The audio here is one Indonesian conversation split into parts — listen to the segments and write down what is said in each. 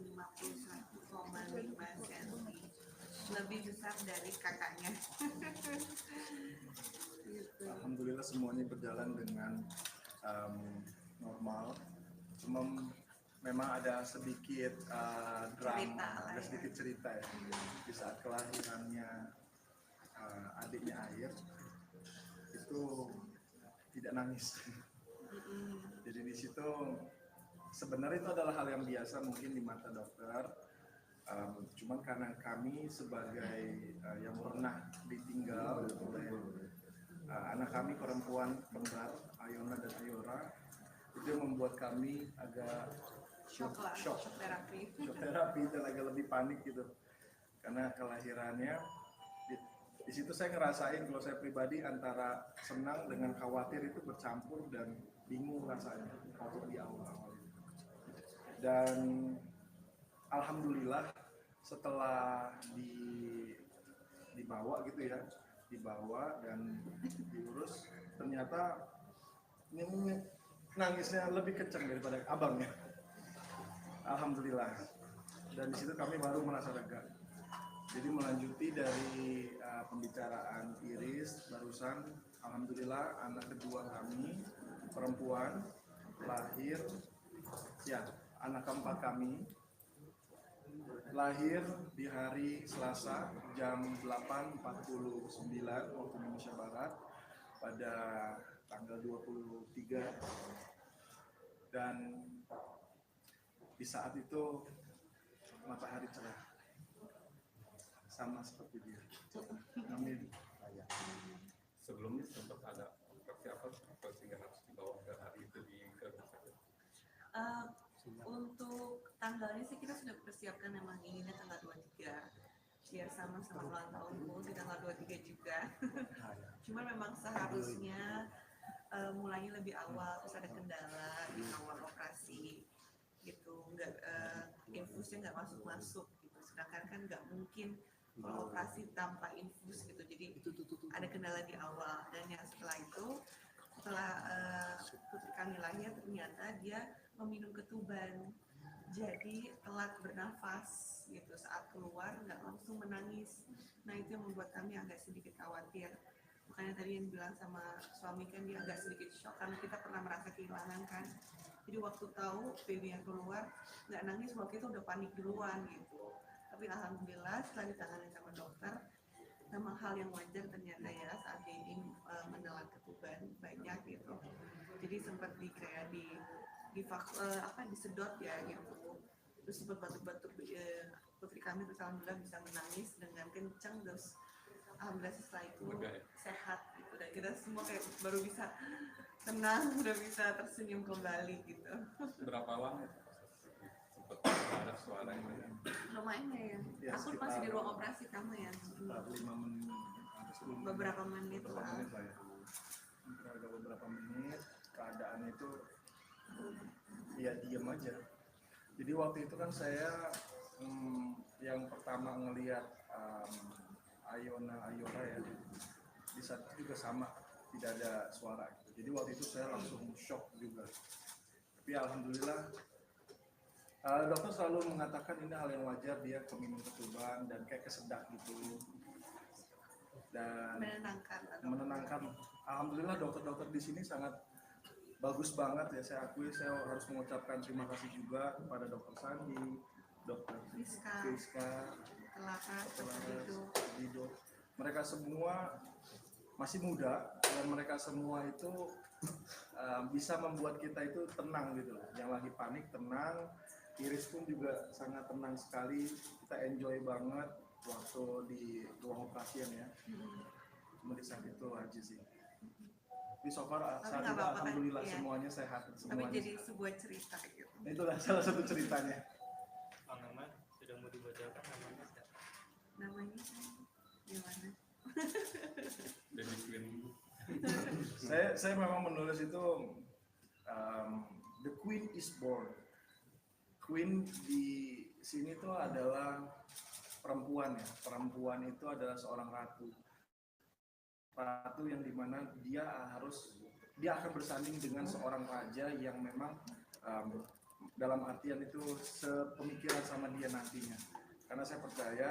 51,5 cm, lebih besar dari kakaknya. Gitu. Alhamdulillah semuanya berjalan dengan normal. Cuma memang ada sedikit drama, ada sedikit cerita ya. Di saat kelahirannya adiknya Air itu tidak nangis. Jadi di situ sebenarnya itu adalah hal yang biasa mungkin di mata dokter. Cuman karena kami sebagai yang pernah ditinggal oleh anak kami perempuan kembar Ayona dan Ayora, itu yang membuat kami agak shock terapi dan agak lebih panik gitu karena kelahirannya. Di situ saya ngerasain kalau saya pribadi antara senang dengan khawatir itu bercampur dan bingung rasanya waktu di awal-awal. Dan alhamdulillah setelah dibawa gitu ya, dibawa dan diurus, ternyata ini nangisnya lebih kencang daripada abangnya. Alhamdulillah. Dan di situ kami baru merasa lega. Jadi melanjuti dari pembicaraan Iris barusan, alhamdulillah anak kedua kami perempuan lahir, ya anak keempat kami lahir di hari Selasa jam 8.49 waktu Indonesia Barat pada tanggal 23, dan di saat itu matahari cerah sama seperti dia. Amin. Sebelumnya sempat ada persiapan apa sehingga harus dibawa ke hari itu ke rumah sakit? Untuk tanggalnya sih kita sudah persiapkan, memang inginnya tanggal 23 biar sama-sama ulang tahunku di tanggal 23 juga. Cuman memang seharusnya mulainya lebih awal, terus ada kendala di awal operasi gitu, infusnya nggak masuk gitu, sedangkan kan nggak mungkin kalau operasi tanpa infus gitu, jadi ada kendala di awal. Dan yang setelah itu, setelah putri kami lahir, ternyata dia meminum ketuban, jadi telat bernafas gitu, saat keluar nggak langsung menangis. Nah itu yang membuat kami agak sedikit khawatir. Makanya tadi yang bilang sama suami kan, dia agak sedikit shock karena kita pernah merasa kehilangan kan. Jadi waktu tahu baby yang keluar nggak nangis, waktu itu udah panik duluan gitu. Tapi alhamdulillah setelah ditangani sama dokter, memang hal yang wajar ternyata ya saat baby menelan ketuban banyak gitu. Jadi sempat disedot ya gitu. Terus sempat batuk-batuk, putri kami terus alhamdulillah bisa menangis dengan kencang, terus alhamdulillah setelah itu sehat gitu, dan kita semua kayak baru bisa tenang, udah bisa tersenyum kembali gitu. Berapa lama sempat ada suara itu? Lumayan ya, aku masih di ruang operasi kamu ya, 5 menit, beberapa menit lah ya. Beberapa menit keadaan itu ya diam aja. Jadi waktu itu kan saya yang pertama ngelihat Ayora ya, di saat itu juga sama, tidak ada suara gitu. Jadi waktu itu saya langsung shock juga. Tapi alhamdulillah dokter selalu mengatakan ini hal yang wajar, dia keminum ketuban dan kayak kesedak gitu. Dan menenangkan. Alhamdulillah dokter-dokter di sini sangat bagus banget ya, saya akui. Saya harus mengucapkan terima kasih juga kepada dokter Sandi, dokter Rizka, Dido. Mereka semua masih muda dan mereka semua itu bisa membuat kita itu tenang gitu loh. Yang lagi panik tenang. Iris pun juga sangat tenang sekali. Kita enjoy banget waktu di ruang operasian ya. Cuma di saat itu aja sih. Tapi so far saat itu alhamdulillah kan, semuanya sehat. Semuanya tapi jadi sehat. Sebuah cerita gitu. Itulah salah satu ceritanya. Nama sudah mau dibacakan namanya tidak? Namanya gimana? Baby Queen. saya memang menulis itu The Queen is Born. Queen di sini tuh adalah perempuan ya. Perempuan itu adalah seorang ratu. Ratu yang dimana dia akan bersanding dengan seorang raja yang memang dalam artian itu sepemikiran sama dia nantinya. Karena saya percaya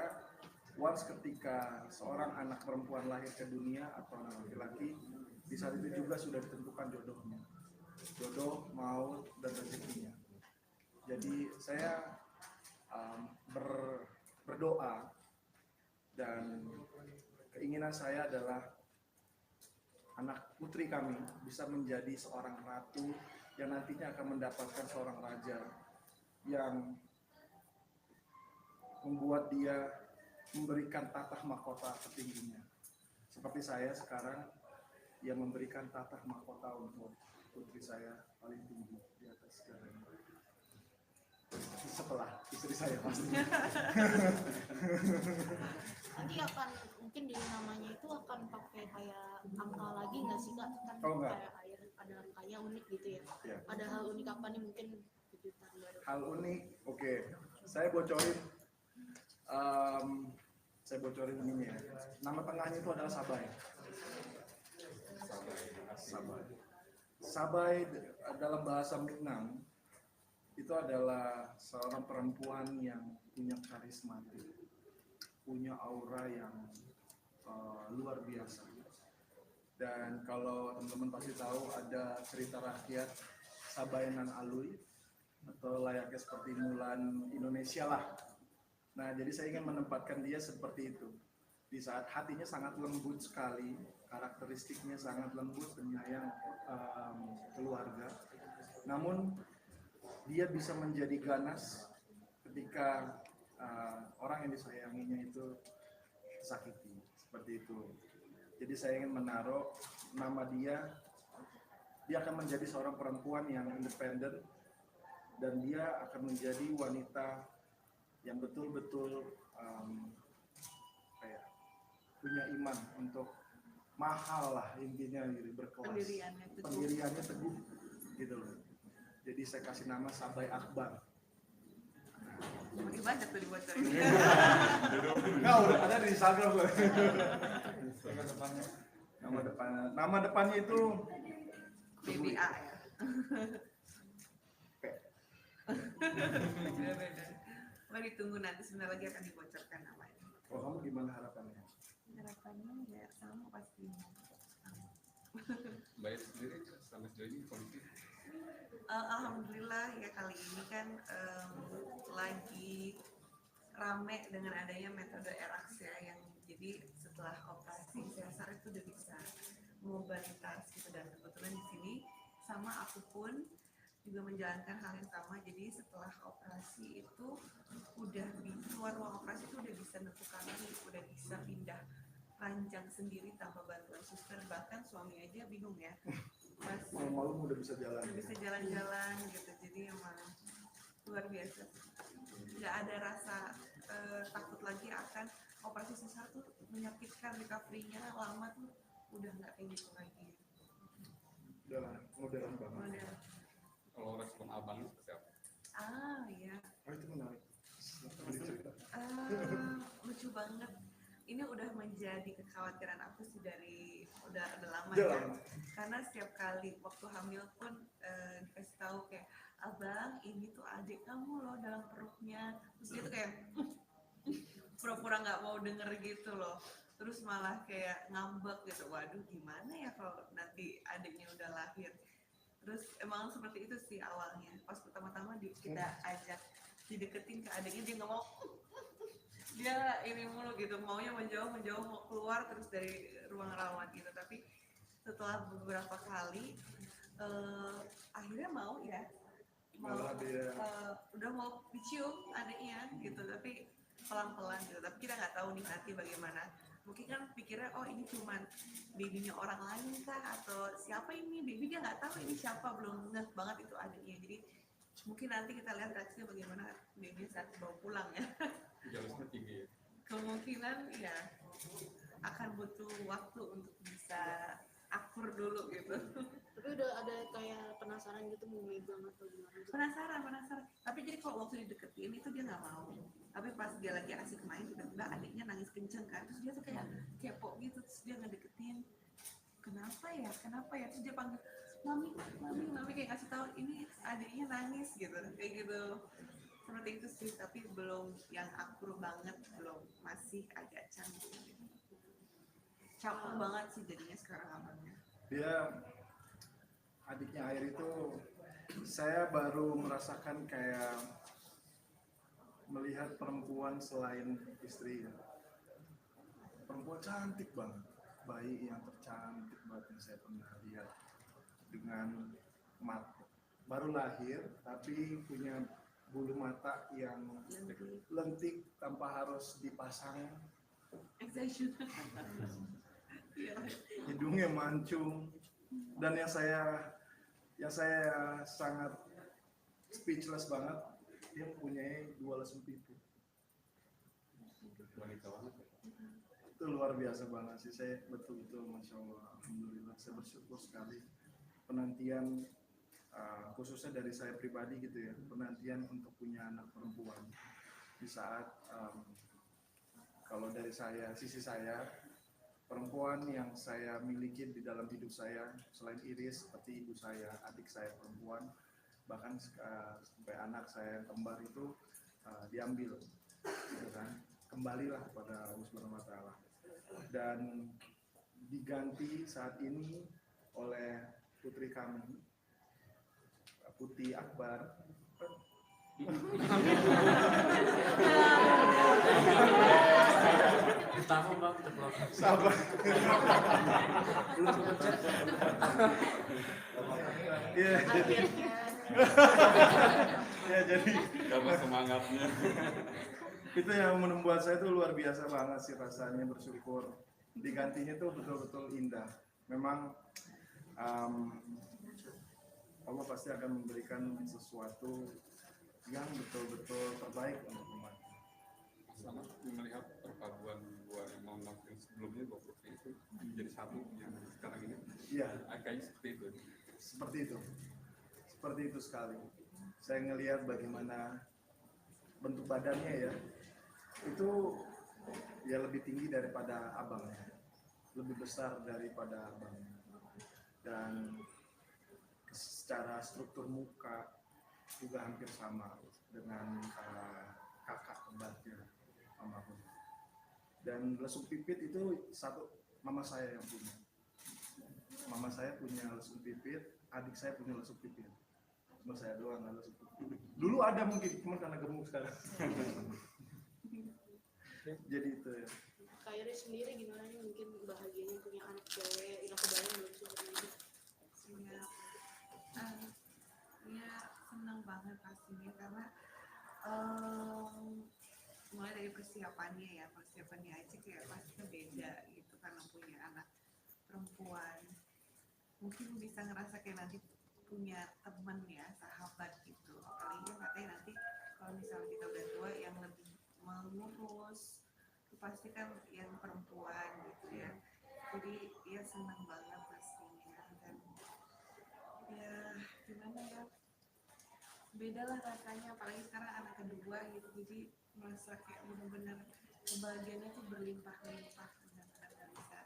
once ketika seorang anak perempuan lahir ke dunia atau anak laki-laki, di saat itu juga sudah ditentukan jodohnya, jodoh, maut, dan rezekinya. Jadi saya berdoa dan keinginan saya adalah anak putri kami bisa menjadi seorang ratu yang nantinya akan mendapatkan seorang raja yang membuat dia memberikan tatah mahkota tertingginya. Seperti saya sekarang yang memberikan tatah mahkota untuk putri saya paling tinggi di atas segalanya. Setelah istri saya pasti. Nanti akan mungkin di namanya itu akan pakai kayak angka lagi nggak sih kak? Kan Oh, enggak. kayak ada angkanya unik gitu ya. Ya. Ada hal unik apa nih mungkin kejutan baru? Hal unik, oke. Saya bocorin, saya bocorin ini ya. Nama tengahnya itu adalah Sabai. Sabai. Sabai dalam bahasa Minang itu adalah seorang perempuan yang punya karismatik, punya aura yang luar biasa. Dan kalau teman-teman pasti tahu ada cerita rakyat Sabainan Alui atau layaknya seperti Mulan Indonesia lah. Nah, jadi saya ingin menempatkan dia seperti itu. Di saat hatinya sangat lembut sekali, karakteristiknya sangat lembut, penyayang keluarga. Namun dia bisa menjadi ganas ketika orang yang disayanginya itu tersakiti, seperti itu. Jadi saya ingin menaruh nama dia akan menjadi seorang perempuan yang independen dan dia akan menjadi wanita yang betul-betul kayak punya iman untuk mahal lah intinya, berkelas. Pendiriannya teguh gitu loh. Jadi saya kasih nama Sabai Akbar. Makin banyak tuh dibocorin. Nggak, udah ada di Instagram loh. Nama depannya itu BBA ya. P. Beda-beda. Mau ditunggu nanti sebentar lagi akan dibocorkan namanya. Oh, kamu gimana harapannya? Harapannya ya sama pastinya. Baik sendiri sampai sejauh ini kondisi Alhamdulillah ya, kali ini kan lagi rame dengan adanya metode ERAX ya, yang jadi setelah operasi sesar itu udah bisa mobilitas gitu, dan kebetulan di sini sama aku pun juga menjalankan hal yang sama. Jadi setelah operasi itu udah di luar ruang operasi itu udah bisa nentu kaki, udah bisa pindah ranjang sendiri tanpa bantuan suster, bahkan suami aja bingung ya. Malam-malam udah bisa jalan. Udah bisa jalan-jalan gitu, jadi emang luar biasa. Nggak ada rasa takut lagi akan operasi sesar tuh menyakitkan, recovery-nya lama tuh udah nggak kayak gitu lagi. Udah modern banget. Modern. kalau respon abang seperti apa? Iya. Oh, itu menarik. Lucu banget. Ini udah menjadi kekhawatiran aku sih dari udah lama Udah ya. lama. Karena setiap kali waktu hamil pun dikasih tahu kayak, abang ini tuh adik kamu loh dalam perutnya. Terus dia tuh kayak pura-pura nggak mau denger gitu loh. Terus malah kayak ngambek gitu. Waduh, gimana ya kalau nanti adiknya udah lahir. Terus emang seperti itu sih awalnya. Pas pertama-tama kita ajak dideketin ke adiknya, dia nggak mau. Dia ini mulu gitu, maunya menjauh mau keluar terus dari ruang rawat gitu. Tapi setelah beberapa kali akhirnya mau ya, Malah dia udah mau dicium adiknya gitu, tapi pelan-pelan gitu. Tapi kita nggak tahu nih nanti bagaimana. Mungkin kan pikirnya, oh ini cuman babynya orang lain kah, atau siapa ini baby, dia nggak tahu ini siapa, belum ngeh banget itu adiknya. Jadi mungkin nanti kita lihat reaksinya bagaimana baby saat dibawa pulang ya. Jelasnya tinggi ya. Kemungkinan ya akan butuh waktu untuk bisa akur dulu gitu. Tapi udah ada kayak penasaran gitu mau megang atau gimana gitu. Penasaran. Tapi jadi kalau waktu dideketin itu dia nggak mau. Tapi pas dia lagi asik main, tiba-tiba adiknya nangis kenceng kan. Terus dia tuh kayak kepo gitu, terus dia ngedeketin. Kenapa ya? Terus dia panggil, mami kayak kasih tahu ini adiknya nangis gitu, kayak gitu. Seperti itu sih, tapi belum yang akur banget, belum, masih agak canggung. Capek banget sih jadinya sekarang abangnya. Dia adiknya Air itu saya baru merasakan kayak melihat perempuan selain istri. Perempuan cantik banget, bayi yang tercantik banget yang saya pernah lihat, dengan mata baru lahir tapi punya bulu mata yang lentik tanpa harus dipasang, hidungnya mancung, dan yang saya sangat speechless banget, dia mempunyai 2 lesung pipi. Wanita banget. Itu luar biasa banget sih, saya betul-betul masya Allah, alhamdulillah, saya bersyukur sekali. Penantian khususnya dari saya pribadi gitu ya, penantian untuk punya anak perempuan di saat kalau dari sisi saya, perempuan yang saya miliki di dalam hidup saya selain Iris seperti ibu saya, adik saya perempuan, bahkan sampai anak saya yang kembar itu diambil, gitu kan, kembalilah kepada Allah Subhanahu wa Ta'ala, dan diganti saat ini oleh putri kami, Putih Akbar. Tahu bang, terus. Sabar. Iya, jadi Karena semangatnya. itu yang membuat saya tuh luar biasa banget sih rasanya, bersyukur. Digantinya tuh betul-betul indah. Memang Allah pasti akan memberikan sesuatu yang betul-betul terbaik untuk umat. Sama melihat perpaduan dua imam yang sebelumnya dua putri itu menjadi satu yang sekarang ini. Iya, Kayaknya seperti itu. seperti itu sekali. Saya ngelihat bagaimana bentuk badannya ya, itu ya lebih tinggi daripada abangnya, lebih besar daripada abangnya, dan secara struktur muka juga hampir sama dengan kakak kembarnya almarhum. Dan lesung pipit itu satu mama saya yang punya. Mama saya punya lesung pipit, adik saya punya lesung pipit. Cuma saya doang nggak lesung pipit. Dulu ada mungkin, cuma karena gemuk sekarang. Jadi itu ya. Kak Iris sendiri gimana nih, mungkin bahagianya punya anak cewek yang kebayang belum seperti ini? Ya senang banget pastinya, karena mulai dari persiapannya aja kayak pasti beda gitu, karena punya anak perempuan. Mungkin bisa ngerasa kayak nanti punya temen ya, sahabat gitu. Apalagi katanya nanti kalau misalnya kita udah tua, yang lebih mengurus itu pasti kan yang perempuan gitu ya. Jadi ya senang banget pastinya, dan ya gimana ya, beda lah rasanya, apalagi sekarang anak kedua gitu. Jadi merasa kayak benar-benar kebahagiaannya tuh berlimpah-limpah, benar-benar gak bisa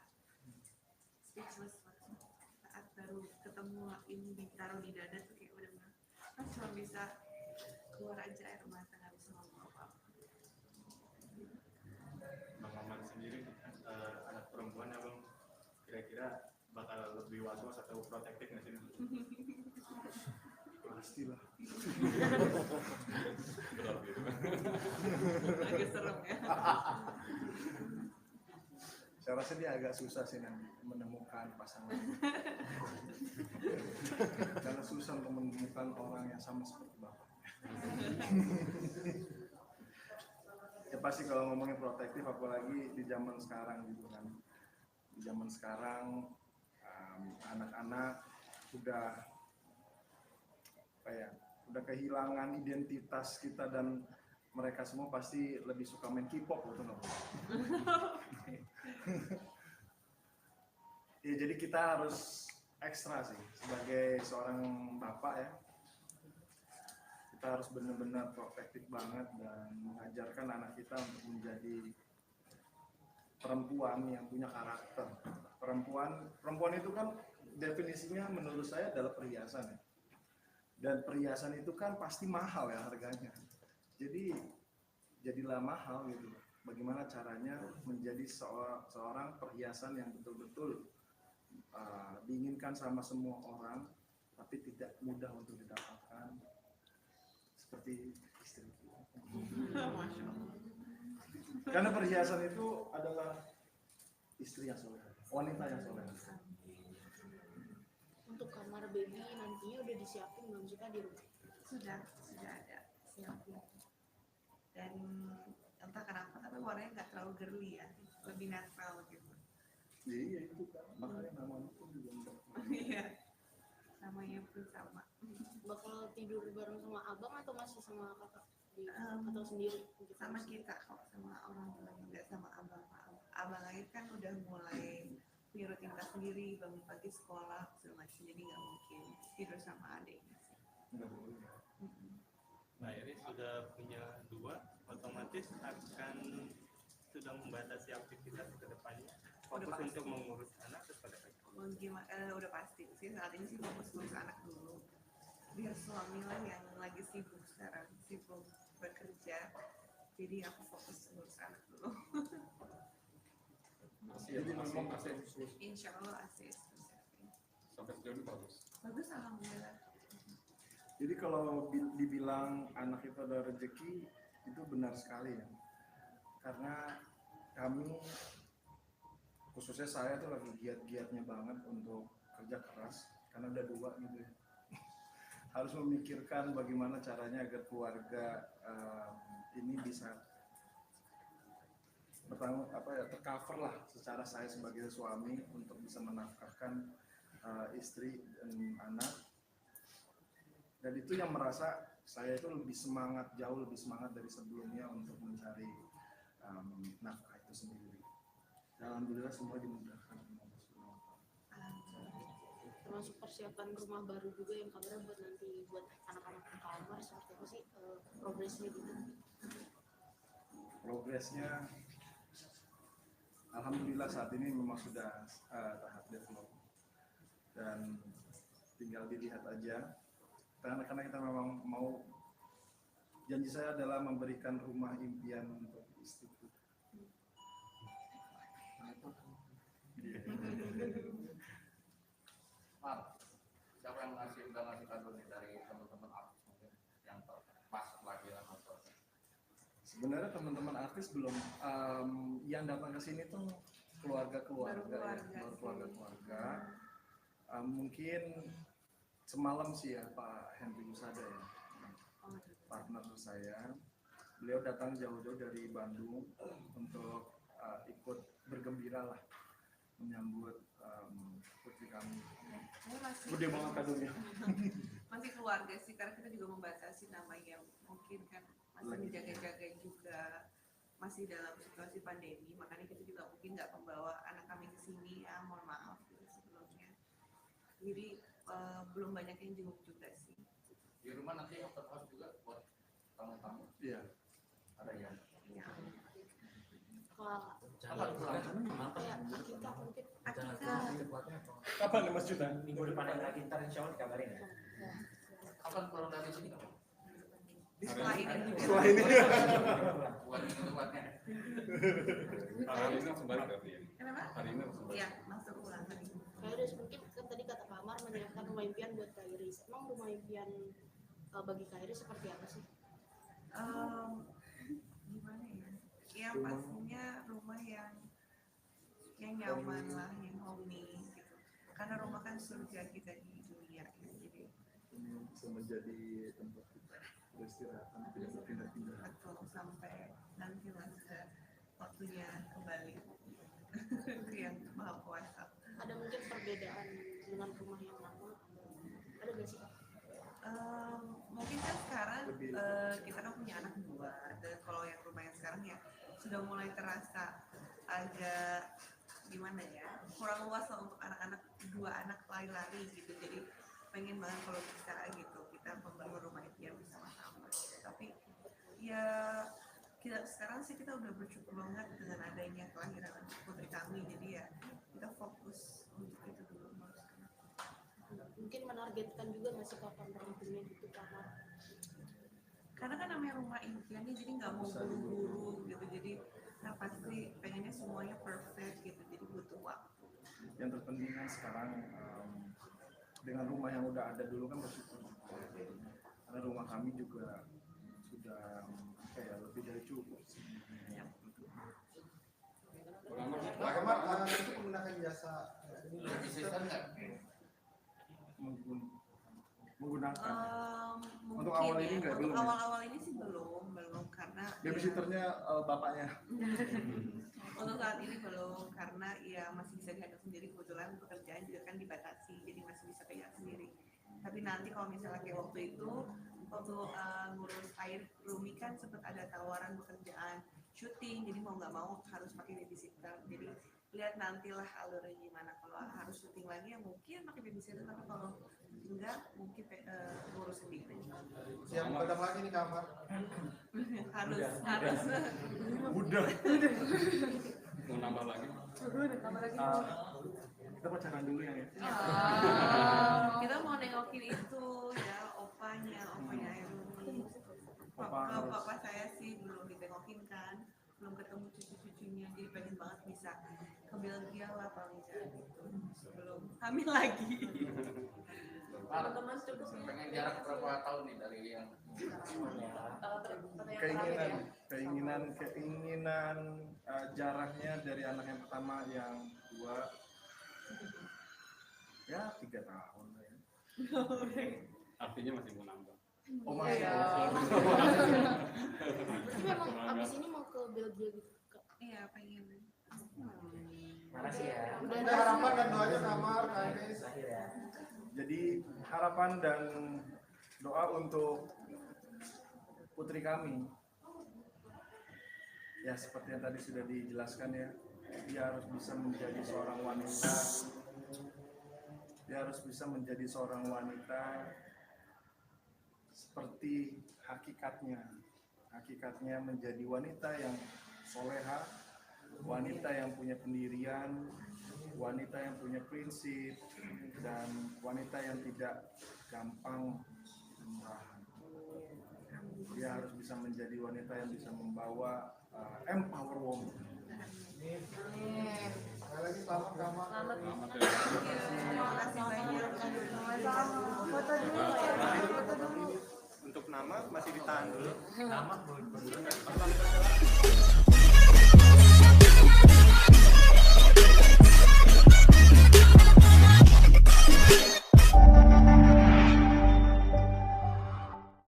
speechless saat baru ketemu ini, ditaruh di dada tuh kayak benar-benar cuma bisa keluar aja air mata, gak bisa ngomong apa-apa. Bang Maman sendiri anak perempuan ya bang, kira-kira bakal lebih was-was atau protektif nggak sih? Pastilah. Berat gitu kan. Agak serem ya. Saya rasa dia agak susah sih nanti menemukan pasangan. Karena susah untuk menemukan orang yang sama seperti bapak. Ya pasti kalau ngomongin protektif, apalagi di zaman sekarang gitu kan. Di zaman sekarang anak-anak udah udah kehilangan identitas kita, dan mereka semua pasti lebih suka main K-pop gitu loh. Ya jadi kita harus ekstra sih sebagai seorang bapak ya. Kita harus benar-benar protektif banget dan mengajarkan anak kita untuk menjadi perempuan yang punya karakter. Perempuan itu kan definisinya menurut saya adalah perhiasan ya. Dan perhiasan itu kan pasti mahal ya harganya. Jadi jadilah mahal gitu. Bagaimana caranya menjadi seorang perhiasan yang betul-betul diinginkan sama semua orang, tapi tidak mudah untuk didapatkan, seperti istri. Masya Allah. Karena perhiasan itu adalah istri yang soleh, wanita yang soleh. Untuk kamar baby nantinya udah disiapin belum sih Kak di rumah? Sudah ada siapin. Dan entah kenapa tapi warnanya nggak terlalu girly ya, lebih netral gitu. Iya itu kan, makanya namanya pun juga enggak. Iya, namanya pun sama. Bakal tidur bareng sama abang atau masih sama kakak atau sendiri? Sama kita kok, sama orang tua, nggak sama abang. Abang lagi kan udah mulai punya rutinitas sendiri, bangun pagi sekolah segala macam, jadi nggak mungkin tidur sama adiknya sih. Enggak boleh. Nah, ini sudah punya 2, otomatis akan sudah membatasi aktivitas ke depannya. Fokus Udah pasti. untuk mengurus anak kepada Udah pasti sih, saat ini sih fokus ngurus anak dulu, biar suami lah yang lagi sibuk sekarang, sibuk bekerja, jadi aku fokus ngurus anak dulu. Jadi memang masih Insya Allah asis. sampai sejauh ini bagus. Bagus, alhamdulillah. Jadi kalau dibilang anak itu ada rezeki, itu benar sekali ya. Karena kami, khususnya saya tuh lagi giat-giatnya banget untuk kerja keras, karena udah 2 gitu ya. Harus memikirkan bagaimana caranya agar keluarga ini bisa tercover lah secara saya sebagai suami untuk bisa menafkahkan istri dan anak. Dan itu yang merasa saya itu lebih semangat, jauh lebih semangat dari sebelumnya untuk mencari nafkah itu sendiri. Dan alhamdulillah semua dimudahkan. Termasuk persiapan rumah baru juga yang kabarnya buat nanti buat anak-anak di kamar, seperti apa sih progresnya gitu? Progresnya alhamdulillah saat ini memang sudah tahap develop dan tinggal dilihat aja. Karena kita memang mau, janji saya adalah memberikan rumah impian untuk istriku. Mar, siapa yang udah ngasih kado nih dari teman-teman artis mungkin yang pas lagi atau Sebenarnya teman-teman artis belum, yang datang ke sini tuh keluarga-keluarga. Mungkin semalam sih ya Pak Henry Usada ya, partner saya. Beliau datang jauh-jauh dari Bandung untuk ikut bergembira lah menyambut putri kami. Gede banget kadonya. Masih keluarga sih, karena kita juga membatasi namanya, mungkin kan masih menjaga-jaga juga, masih dalam situasi pandemi, makanya kita juga mungkin nggak membawa anak kami ke sini, ya mohon maaf gitu sebelumnya. Jadi belum banyak yang jenguk juga sih. di rumah nanti open house juga buat tamu-tamu Iya. ada yang Ya. Kalau kayak akikah mungkin Kapan nih Mas Juta? Minggu depan yang lagi ntar insya Allah dikabarin ya. kapan keluar dari sini kapan? Setelah ini juga. Setelah ini. Buat minggu depannya Hari ini langsung balik berarti ya? Kenapa? Hari ini langsung balik. Iya, masuk pulang tadi. Kak Iris, mungkin kan tadi kata Kak Amar menyiapkan rumah impian buat Kak Iris. Emang rumah impian bagi Kak Iris seperti apa sih? Gimana ya? Yang pastinya rumah yang nyaman lah, yang homey gitu. Karena rumah kan surga kita di dunia ya. Jadi Ini bisa menjadi tempat kita beristirahat, tidak berpindah-pindah. betul sampai nanti masa waktunya kembali ke yang maha kuasa. Ada mungkin perbedaan dengan rumah yang lama? Ada nggak sih Kak? Mungkin kan sekarang kita kan punya anak 2, dan kalau yang rumah yang sekarang ya sudah mulai terasa agak gimana ya, kurang luas lah untuk anak-anak, 2 anak lari-lari gitu. Jadi pengen banget kalau bisa gitu kita membangun rumah impian bersama-sama. Tapi ya kita sekarang sih kita udah bersyukur banget dengan adanya kelahiran putri kami, jadi ya kita fokus untuk itu dulu. mungkin menargetkan juga nggak sih kapan rampungnya gitu kamar? Karena kan namanya rumah impian nih, jadi nggak mau buru-buru gitu, jadi pasti pengennya semuanya perfect gitu, jadi butuh waktu. Yang terpenting kan sekarang dengan rumah yang udah ada dulu kan bersyukur. Karena rumah kami juga sudah kayak lebih dari cukup. Pak Kamar, itu menggunakan jasa Asisten nggak? Menggunakan. Mungkin Untuk awal ini ya, nggak, untuk belum ya? awal-awal ini sih belum karena Babysitternya bapaknya. untuk saat ini belum, karena ya masih bisa dihandle sendiri, kebetulan pekerjaan juga kan dibatasi, jadi masih bisa pegang sendiri. Tapi nanti kalau misalnya kayak waktu itu, waktu ngurus air Rumi kan sempat ada tawaran pekerjaan syuting, jadi mau nggak mau harus pakai babysitter. Jadi lihat nantilah alurnya gimana. Kalau harus syuting lagi ya mungkin pakai babysitter, tapi kalau enggak mungkin ngurus sendiri. siap kadang lagi nih kamar. harus Udah. Mau nambah lagi? Kita pacaran dulu ya. Kita mau nengokin itu ya opanya Airul. Papa saya sih belum ditengokin kan, belum ketemu cucu-cucunya, jadi pengen banget bisa ke Belgia lah paling nggak gitu sebelum hamil lagi. Teman-teman cukup ya. Pengen jarak berapa tahun nih dari yang Keinginan jaraknya dari anak yang pertama yang kedua ya 3 tahun lah ya. Artinya masih mau nambah. Oh masih. Tapi memang abis ini mau ke Belgia gitu Kak. Iya pengen. Makasih ya. Udah Ada harapan dan doanya kamar, Kak Iris. Terakhir ya. Jadi harapan dan doa untuk putri kami. Ya seperti yang tadi sudah dijelaskan ya, dia harus bisa menjadi seorang wanita. Dia harus bisa menjadi seorang wanita seperti hakikatnya. Hakikatnya menjadi wanita yang soleha, wanita yang punya pendirian, wanita yang punya prinsip, dan wanita yang tidak gampang murahan. Dia harus bisa menjadi wanita yang bisa membawa empower woman. Sekali lagi selamat kamar. Selamat ya. Terima kasih banyak. Untuk nama masih ditahan dulu. Nama boleh.